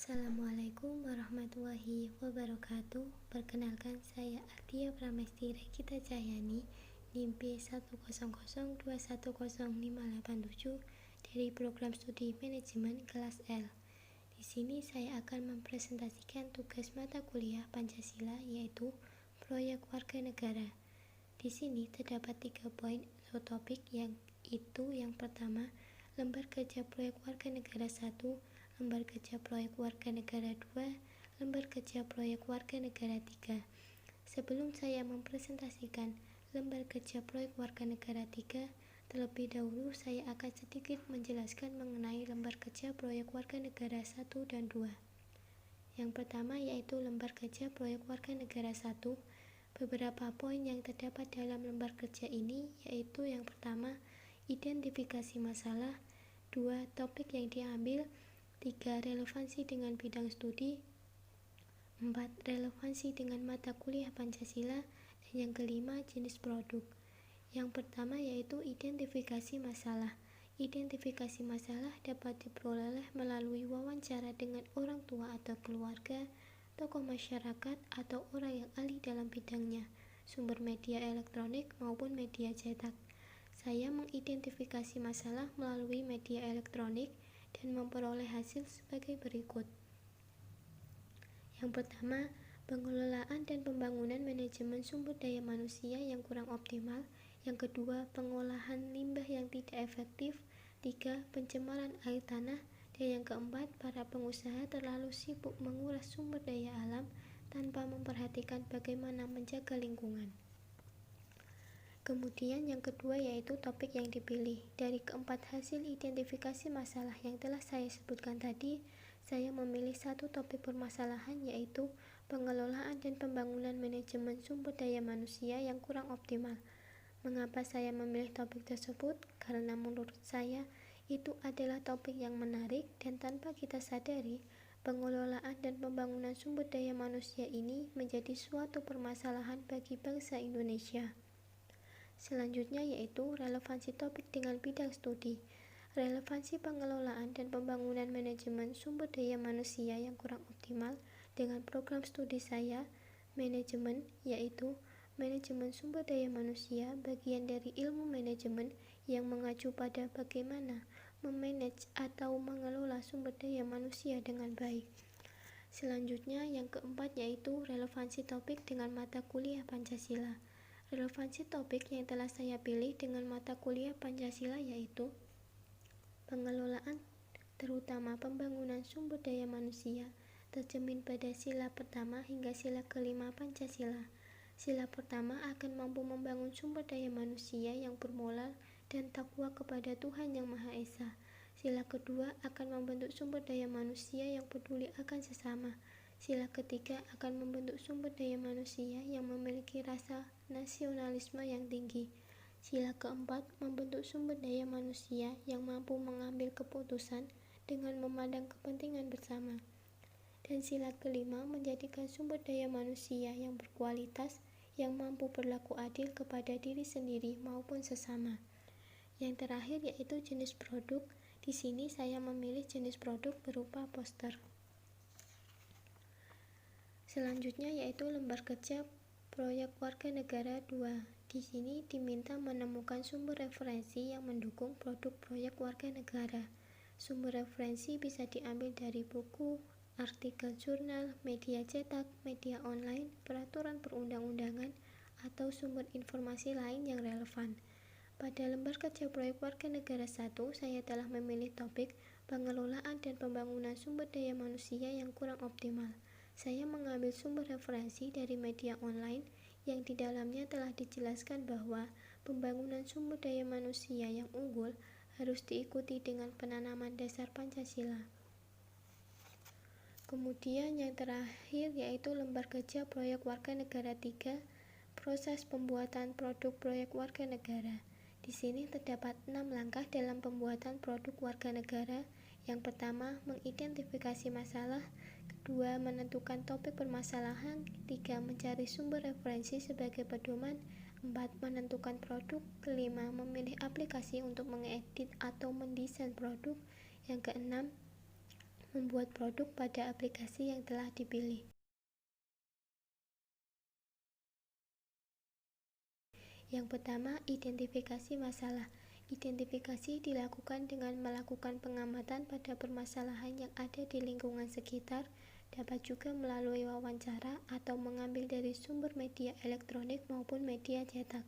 Assalamualaikum warahmatullahi wabarakatuh. Perkenalkan, saya Ardia Pramesti Regita Cahyani, NIM B100210587 dari program studi manajemen kelas L. Di sini saya akan mempresentasikan tugas mata kuliah Pancasila, yaitu proyek warga negara. Di sini terdapat 3 poin atau topik, yang pertama, lembar kerja proyek warga negara 1, lembar kerja proyek warga negara 2, lembar kerja proyek warga negara 3. Sebelum saya mempresentasikan lembar kerja proyek warga negara 3, terlebih dahulu saya akan sedikit menjelaskan mengenai lembar kerja proyek warga negara 1 dan 2. Yang pertama yaitu lembar kerja proyek warga negara 1. Beberapa poin yang terdapat dalam lembar kerja ini yaitu yang pertama, identifikasi masalah, 2. Topik yang diambil, 3. Relevansi dengan bidang studi, 4. Relevansi dengan mata kuliah Pancasila, dan yang kelima, jenis produk. Yang pertama yaitu identifikasi masalah. Identifikasi masalah dapat diperoleh melalui wawancara dengan orang tua atau keluarga, tokoh masyarakat, atau orang yang ahli dalam bidangnya, sumber media elektronik maupun media cetak. Saya mengidentifikasi masalah melalui media elektronik dan memperoleh hasil sebagai berikut. Yang pertama, pengelolaan dan pembangunan manajemen sumber daya manusia yang kurang optimal. Yang kedua, pengolahan limbah yang tidak efektif. 3. Pencemaran air tanah. Dan yang keempat, para pengusaha terlalu sibuk menguras sumber daya alam tanpa memperhatikan bagaimana menjaga lingkungan. Kemudian yang kedua yaitu topik yang dipilih. Dari keempat hasil identifikasi masalah yang telah saya sebutkan tadi, saya memilih satu topik permasalahan yaitu pengelolaan dan pembangunan manajemen sumber daya manusia yang kurang optimal. Mengapa saya memilih topik tersebut? Karena menurut saya itu adalah topik yang menarik dan tanpa kita sadari, pengelolaan dan pembangunan sumber daya manusia ini menjadi suatu permasalahan bagi bangsa Indonesia. Selanjutnya yaitu relevansi topik dengan bidang studi. Relevansi pengelolaan dan pembangunan manajemen sumber daya manusia yang kurang optimal dengan program studi saya, manajemen, yaitu manajemen sumber daya manusia, bagian dari ilmu manajemen yang mengacu pada bagaimana memanage atau mengelola sumber daya manusia dengan baik. Selanjutnya yang keempat yaitu relevansi topik dengan mata kuliah Pancasila. Relevansi topik yang telah saya pilih dengan mata kuliah Pancasila yaitu pengelolaan, terutama pembangunan sumber daya manusia, tercermin pada sila pertama hingga sila kelima Pancasila. Sila pertama akan mampu membangun sumber daya manusia yang bermoral dan takwa kepada Tuhan Yang Maha Esa. Sila kedua akan membentuk sumber daya manusia yang peduli akan sesama. Sila ketiga akan membentuk sumber daya manusia yang memiliki rasa nasionalisme yang tinggi. Sila keempat membentuk sumber daya manusia yang mampu mengambil keputusan dengan memandang kepentingan bersama. Dan sila kelima menjadikan sumber daya manusia yang berkualitas, yang mampu berlaku adil kepada diri sendiri maupun sesama. Yang terakhir yaitu jenis produk. Di sini saya memilih jenis produk berupa poster. Selanjutnya yaitu lembar kerja proyek warga negara 2. Di sini diminta menemukan sumber referensi yang mendukung produk proyek warga negara. Sumber referensi bisa diambil dari buku, artikel jurnal, media cetak, media online, peraturan perundang-undangan, atau sumber informasi lain yang relevan. Pada lembar kerja proyek warga negara 1, saya telah memilih topik pengelolaan dan pembangunan sumber daya manusia yang kurang optimal. Saya mengambil sumber referensi dari media online yang di dalamnya telah dijelaskan bahwa pembangunan sumber daya manusia yang unggul harus diikuti dengan penanaman dasar Pancasila. Kemudian yang terakhir yaitu lembar kerja proyek warga negara 3, proses pembuatan produk proyek warga negara. Di sini terdapat 6 langkah dalam pembuatan produk warga negara. Yang pertama, mengidentifikasi masalah. Kedua, menentukan topik permasalahan. 3. Mencari sumber referensi sebagai pedoman. 4. Menentukan produk. Kelima, memilih aplikasi untuk mengedit atau mendesain produk. Yang keenam, membuat produk pada aplikasi yang telah dipilih. Yang pertama, identifikasi masalah. Identifikasi dilakukan dengan melakukan pengamatan pada permasalahan yang ada di lingkungan sekitar, dapat juga melalui wawancara atau mengambil dari sumber media elektronik maupun media cetak.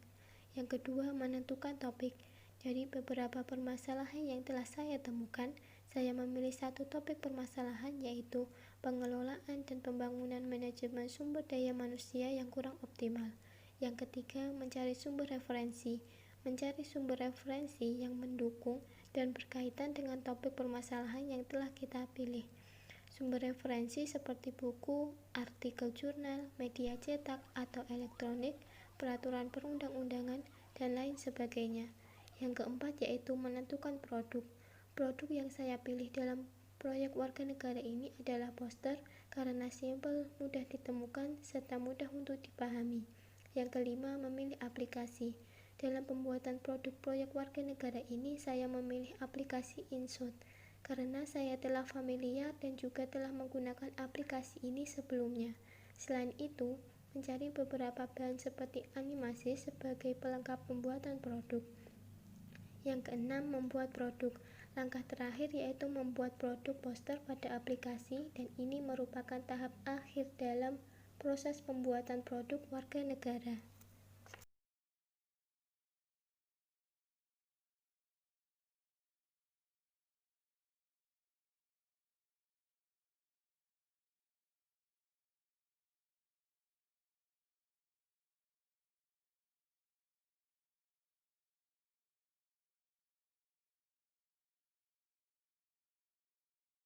Yang kedua, menentukan topik. Dari beberapa permasalahan yang telah saya temukan, saya memilih satu topik permasalahan, yaitu pengelolaan dan pembangunan manajemen sumber daya manusia yang kurang optimal. Yang ketiga, mencari sumber referensi. Mencari sumber referensi yang mendukung dan berkaitan dengan topik permasalahan yang telah kita pilih. Sumber referensi seperti buku, artikel jurnal, media cetak atau elektronik, peraturan perundang-undangan, dan lain sebagainya. Yang keempat yaitu menentukan produk. Produk yang saya pilih dalam proyek warga negara ini adalah poster karena simpel, mudah ditemukan, serta mudah untuk dipahami. Yang kelima, memilih aplikasi. Dalam pembuatan produk proyek warga negara ini, saya memilih aplikasi InShot karena saya telah familiar dan juga telah menggunakan aplikasi ini sebelumnya. Selain itu, mencari beberapa bahan seperti animasi sebagai pelengkap pembuatan produk. Yang keenam, membuat produk. Langkah terakhir yaitu membuat produk poster pada aplikasi, dan ini merupakan tahap akhir dalam proses pembuatan produk warga negara.